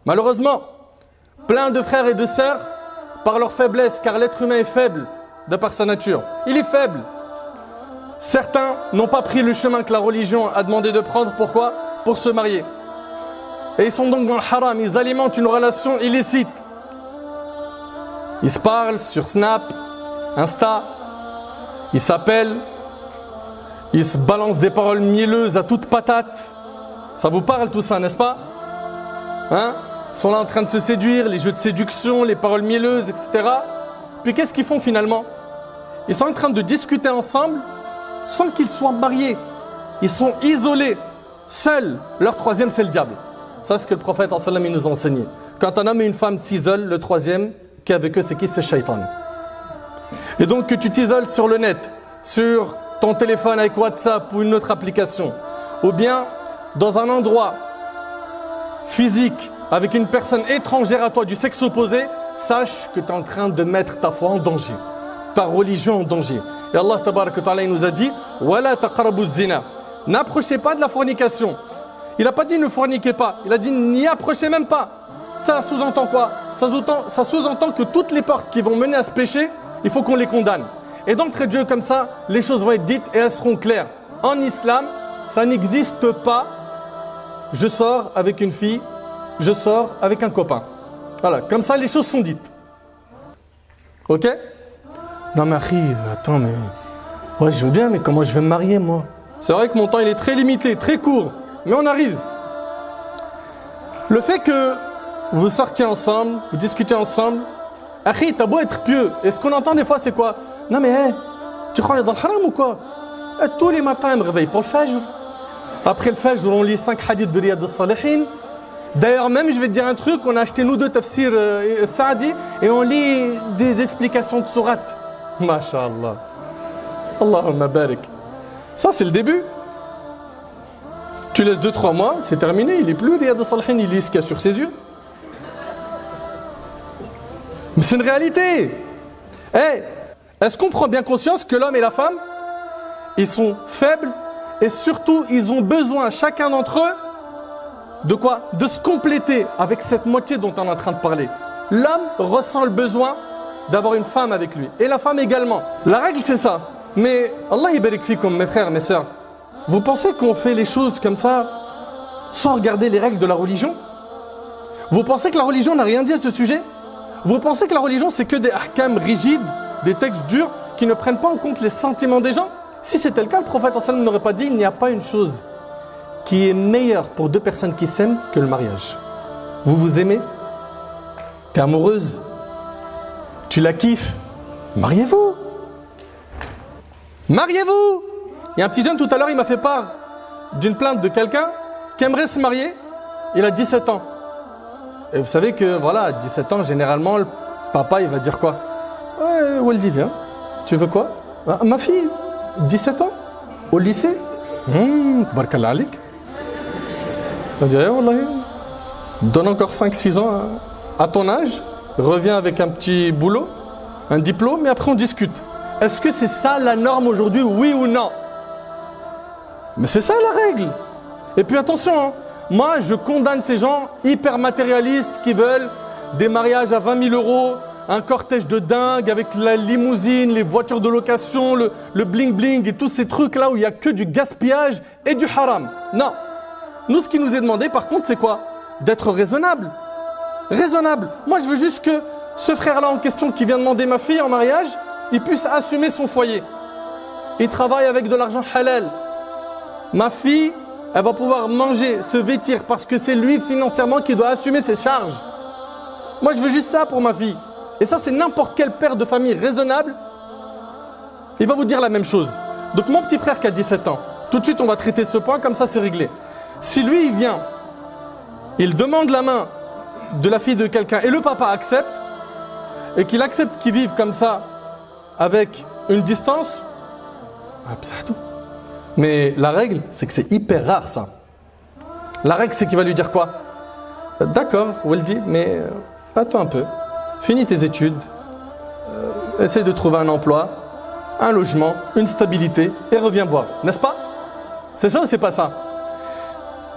Malheureusement, plein de frères et de sœurs, par leur faiblesse, car l'être humain est faible de par sa nature. Il est faible. Certains n'ont pas pris le chemin que la religion a demandé de prendre. Pourquoi? Pour se marier. Et ils sont donc dans le haram, ils alimentent une relation illicite. Ils se parlent sur Snap, Insta, ils s'appellent, ils se balancent des paroles mielleuses à toute patate. Ça vous parle tout ça, n'est-ce pas? Hein? Ils sont là en train de se séduire, les jeux de séduction, les paroles mielleuses, etc. Puis qu'est-ce qu'ils font finalement? Ils sont en train de discuter ensemble sans qu'ils soient mariés. Ils sont isolés, seuls. Leur troisième, c'est le diable. Ça, c'est ce que le prophète sallallahu alayhi wa sallam nous a enseigné. Quand un homme et une femme s'isolent, le troisième qui est avec eux, c'est qui? C'est Shaitan. Et donc que tu t'isoles sur le net, sur ton téléphone avec WhatsApp ou une autre application, ou bien dans un endroit physique avec une personne étrangère à toi du sexe opposé, sache que tu es en train de mettre ta foi en danger, ta religion en danger. Et Allah tabarak wa ta'ala nous a dit « Wala taqrabu zina » N'approchez pas de la fornication. Il n'a pas dit ne forniquez pas, il a dit n'y approchez même pas. Ça sous-entend quoi? Ça sous-entend que toutes les portes qui vont mener à ce péché, il faut qu'on les condamne. Et d'entrée de jeu comme ça, les choses vont être dites et elles seront claires. En islam, ça n'existe pas. Je sors avec une fille, je sors avec un copain. Voilà, comme ça les choses sont dites. Ok? Non mais Akhi, attends mais... Ouais je veux bien mais comment je vais me marier moi? C'est vrai que mon temps il est très limité, très court. Mais on arrive. Le fait que vous sortiez ensemble, vous discutez ensemble, Akhi, t'as beau être pieux. Et ce qu'on entend des fois c'est quoi? Non mais hey, tu crois qu'on est dans le haram ou quoi? Tous les matins je me réveille pour le Fajr. Après le Fajr on lit 5 hadiths de Riyad al-Salihin. D'ailleurs même je vais te dire un truc, on a acheté nous deux tafsir Saadi et on lit des explications de sourates. Masha'Allah. Allahumma barik. Ça c'est le début. Tu laisses 2-3 mois, c'est terminé, il n'est plus Riyad al-Salihin, il lit ce qu'il y a sur ses yeux. Mais c'est une réalité. Hey, est-ce qu'on prend bien conscience que l'homme et la femme, ils sont faibles et surtout ils ont besoin chacun d'entre eux de quoi? De se compléter avec cette moitié dont on est en train de parler. L'homme ressent le besoin d'avoir une femme avec lui et la femme également. La règle c'est ça. Mais Allah yabarik fikum mes frères, mes sœurs. Vous pensez qu'on fait les choses comme ça sans regarder les règles de la religion? Vous pensez que la religion n'a rien dit à ce sujet? Vous pensez que la religion c'est que des ahkam rigides, des textes durs qui ne prennent pas en compte les sentiments des gens? Si c'était le cas, le prophète sallallahu alayhi wa sallam n'aurait pas dit il n'y a pas une chose qui est meilleure pour deux personnes qui s'aiment que le mariage. Vous vous aimez? T'es amoureuse? Tu la kiffes? Mariez-vous! Mariez-vous! Il y a un petit jeune tout à l'heure, il m'a fait part d'une plainte de quelqu'un qui aimerait se marier. Il a 17 ans. Et vous savez que voilà, à 17 ans, généralement, le papa, il va dire quoi? Ouais, Waldi, viens. Tu veux quoi? Ah, ma fille, 17 ans, au lycée. Barakallah alik. On dirait, wallahi, donne encore 5-6 ans à ton âge, reviens avec un petit boulot, un diplôme, et après on discute. Est-ce que c'est ça la norme aujourd'hui, oui ou non? Mais c'est ça la règle. Et puis attention, hein, moi je condamne ces gens hyper matérialistes qui veulent des mariages à 20 000 euros, un cortège de dingue avec la limousine, les voitures de location, le bling bling et tous ces trucs là où il n'y a que du gaspillage et du haram. Non. Nous ce qui nous est demandé par contre c'est quoi? D'être raisonnable. Raisonnable. Moi je veux juste que ce frère là en question qui vient demander ma fille en mariage, il puisse assumer son foyer. Il travaille avec de l'argent halal. Ma fille, elle va pouvoir manger, se vêtir parce que c'est lui financièrement qui doit assumer ses charges. Moi je veux juste ça pour ma fille. Et ça c'est n'importe quel père de famille raisonnable, il va vous dire la même chose. Donc mon petit frère qui a 17 ans, tout de suite on va traiter ce point, comme ça c'est réglé. Si lui il vient, il demande la main de la fille de quelqu'un et le papa accepte, et qu'il accepte qu'ils vivent comme ça avec une distance, c'est tout. Mais la règle, c'est que c'est hyper rare ça. La règle, c'est qu'il va lui dire quoi? D'accord, Waldi, mais attends un peu. Finis tes études, essaye de trouver un emploi, un logement, une stabilité et reviens voir, n'est-ce pas? C'est ça ou c'est pas ça?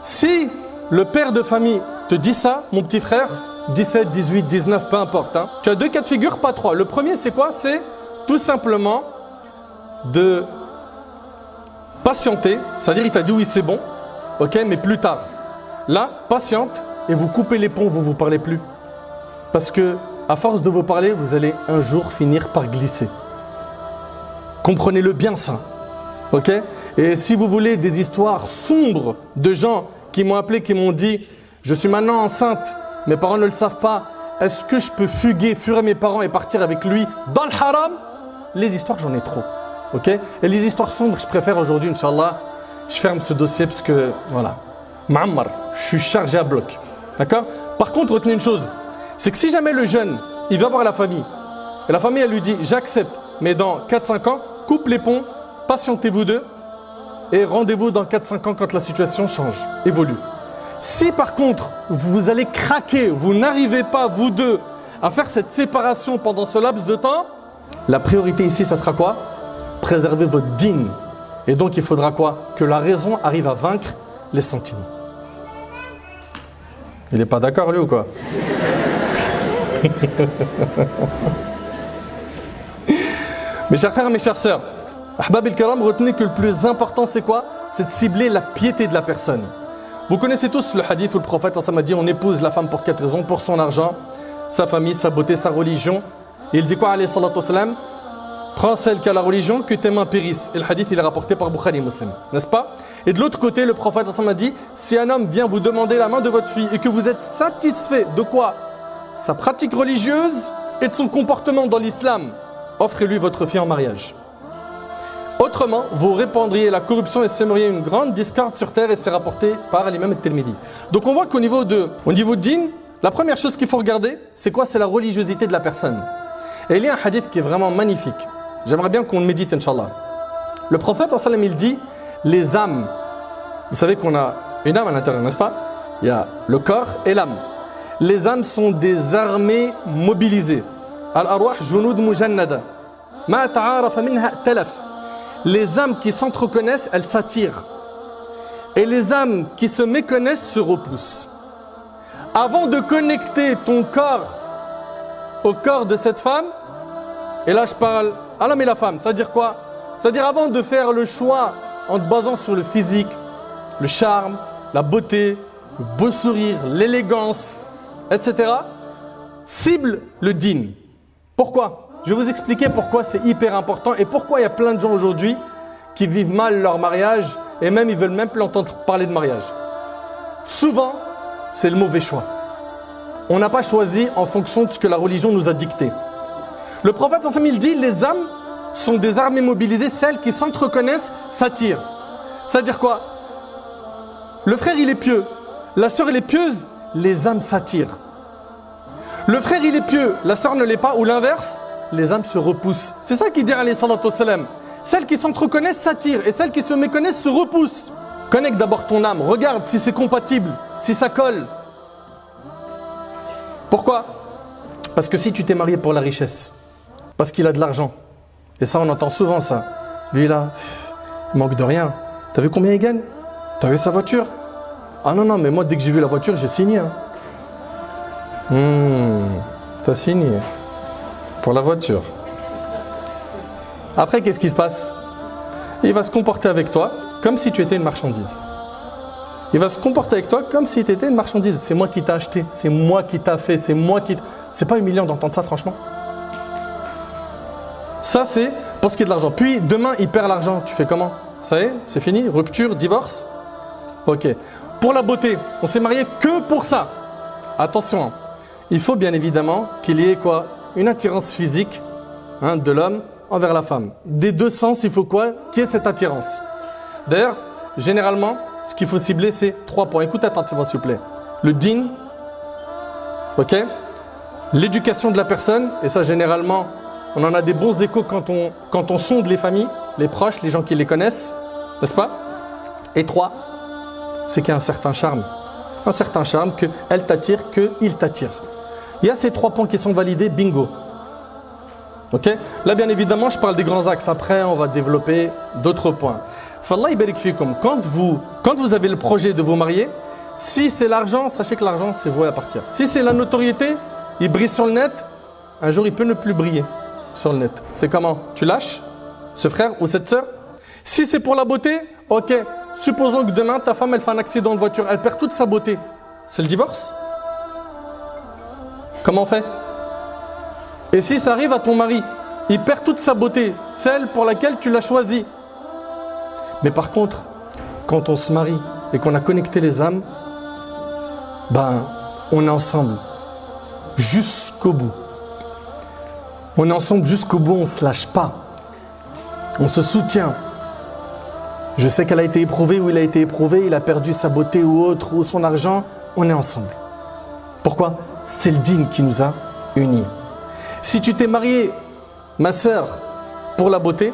Si le père de famille te dis ça, mon petit frère, 17, 18, 19, peu importe. Hein. Tu as 2 cas de figure, pas 3. Le premier, c'est quoi? C'est tout simplement de patienter. C'est-à-dire, il t'a dit oui, c'est bon, ok, mais plus tard. Là, patiente et vous coupez les ponts, vous ne vous parlez plus. Parce que, à force de vous parler, vous allez un jour finir par glisser. Comprenez-le bien, ça. Ok? Et si vous voulez des histoires sombres de gens qui m'ont appelé, qui m'ont dit « Je suis maintenant enceinte, mes parents ne le savent pas, est-ce que je peux fuir mes parents et partir avec lui dans le haram ?» Les histoires, j'en ai trop. Ok? Et les histoires sombres, je préfère aujourd'hui, Inch'Allah, je ferme ce dossier parce que, voilà, Ma'ammar, je suis chargé à bloc. D'accord? Par contre, retenez une chose, c'est que si jamais le jeune, il va voir la famille, et la famille, elle lui dit « J'accepte, mais dans 4-5 ans, coupe les ponts, patientez-vous deux, et rendez-vous dans 4-5 ans quand la situation change, évolue. » Si par contre, vous allez craquer, vous n'arrivez pas, vous deux, à faire cette séparation pendant ce laps de temps, la priorité ici, ça sera quoi? Préserver votre dîn. Et donc, il faudra quoi? Que la raison arrive à vaincre les sentiments. Il n'est pas d'accord, lui, ou quoi? Mes chers frères, mes chères sœurs, Ahbab el-Karam, retenez que le plus important, c'est quoi? C'est de cibler la piété de la personne. Vous connaissez tous le hadith où le prophète a dit on épouse la femme pour 4 raisons, pour son argent, sa famille, sa beauté, sa religion. Et il dit quoi, alayhi salatu wassalam? Prends celle qui a la religion, que tes mains périssent. Et le hadith, il est rapporté par Bukhari et Muslim, n'est-ce pas? Et de l'autre côté, le prophète a dit si un homme vient vous demander la main de votre fille et que vous êtes satisfait de quoi? Sa pratique religieuse et de son comportement dans l'islam, offrez-lui votre fille en mariage. Autrement, vous répandriez la corruption et sèmeriez une grande discorde sur terre, et c'est rapporté par l'imam al-Tirmidhi. Donc on voit qu'au niveau de dîn, la première chose qu'il faut regarder, c'est quoi? C'est la religiosité de la personne. Et il y a un hadith qui est vraiment magnifique. J'aimerais bien qu'on le médite, Inch'Allah. Le prophète, il dit, les âmes, vous savez qu'on a une âme à l'intérieur, n'est-ce pas? Il y a le corps et l'âme. Les âmes sont des armées mobilisées. Al-arwah junud mujannada. Ma ta'arafa minha talaf. Les âmes qui s'entreconnaissent, elles s'attirent. Et les âmes qui se méconnaissent se repoussent. Avant de connecter ton corps au corps de cette femme, et là je parle à l'homme et la femme, c'est-à-dire quoi? C'est-à-dire avant de faire le choix en te basant sur le physique, le charme, la beauté, le beau sourire, l'élégance, etc., cible le dîn. Pourquoi? Je vais vous expliquer pourquoi c'est hyper important et pourquoi il y a plein de gens aujourd'hui qui vivent mal leur mariage et même ils veulent même plus entendre parler de mariage. Souvent, c'est le mauvais choix. On n'a pas choisi en fonction de ce que la religion nous a dicté. Le prophète il dit les âmes sont des armées mobilisées, celles qui s'entreconnaissent s'attirent. C'est-à-dire quoi? Le frère il est pieux, la sœur elle est pieuse, les âmes s'attirent. Le frère il est pieux, la sœur ne l'est pas, ou l'inverse, les âmes se repoussent. C'est ça qu'il dit alayhi salatu wassalam. Celles qui s'entreconnaissent s'attirent et celles qui se méconnaissent se repoussent. Connecte d'abord ton âme, regarde si c'est compatible, si ça colle. Pourquoi? Parce que si tu t'es marié pour la richesse, parce qu'il a de l'argent, et ça on entend souvent ça, lui là, il manque de rien. T'as vu combien il gagne? T'as vu sa voiture? Ah non, mais moi dès que j'ai vu la voiture, j'ai signé. T'as signé pour la voiture. Après, qu'est-ce qui se passe? Il va se comporter avec toi comme si tu étais une marchandise. Il va se comporter avec toi comme si tu étais une marchandise. C'est moi qui t'ai acheté, c'est moi qui t'ai fait, c'est moi qui... C'est pas humiliant d'entendre ça, franchement. Ça, c'est pour ce qui est de l'argent. Puis, demain, il perd l'argent. Tu fais comment? Ça y est, c'est fini? Rupture, divorce? Ok. Pour la beauté, on s'est marié que pour ça. Attention, il faut bien évidemment qu'il y ait quoi? Une attirance physique de l'homme envers la femme. Des deux sens, il faut quoi? Qu'il y ait cette attirance. D'ailleurs, généralement, ce qu'il faut cibler, c'est 3 points. Écoute attentivement, s'il vous plaît. Le dîn, ok? L'éducation de la personne, et ça, généralement, on en a des bons échos quand on sonde les familles, les proches, les gens qui les connaissent, n'est-ce pas? Et 3, c'est qu'il y a un certain charme. Un certain charme, qu'elle t'attire, qu'il t'attire. Il y a ces 3 points qui sont validés, bingo. Ok? Là, bien évidemment, je parle des grands axes. Après, on va développer d'autres points. Fallah ibarik fikum. Quand vous avez le projet de vous marier, Si c'est l'argent, sachez que l'argent, c'est voué à partir. Si c'est la notoriété, il brille sur le net, un jour, il peut ne plus briller sur le net. C'est comment? Tu lâches ce frère ou cette sœur? Si c'est pour la beauté, ok. Supposons que demain, ta femme, elle fait un accident de voiture, elle perd toute sa beauté. C'est le divorce? Comment on fait? Et si ça arrive à ton mari, il perd toute sa beauté, celle pour laquelle tu l'as choisi. Mais par contre, quand on se marie et qu'on a connecté les âmes, ben, on est ensemble jusqu'au bout. On est ensemble jusqu'au bout, on ne se lâche pas. On se soutient. Je sais qu'elle a été éprouvée ou il a été éprouvé, il a perdu sa beauté ou autre, ou son argent, on est ensemble. Pourquoi? C'est le dîn qui nous a unis. Si tu t'es marié, ma sœur, pour la beauté,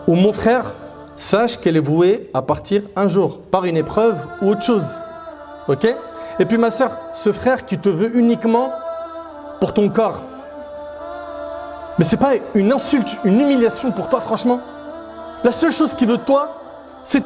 ou mon frère, sache qu'elle est vouée à partir un jour, par une épreuve ou autre chose. Ok? Et puis ma sœur, ce frère qui te veut uniquement pour ton corps. Mais c'est pas une insulte, une humiliation pour toi, franchement. La seule chose qu'il veut de toi, c'est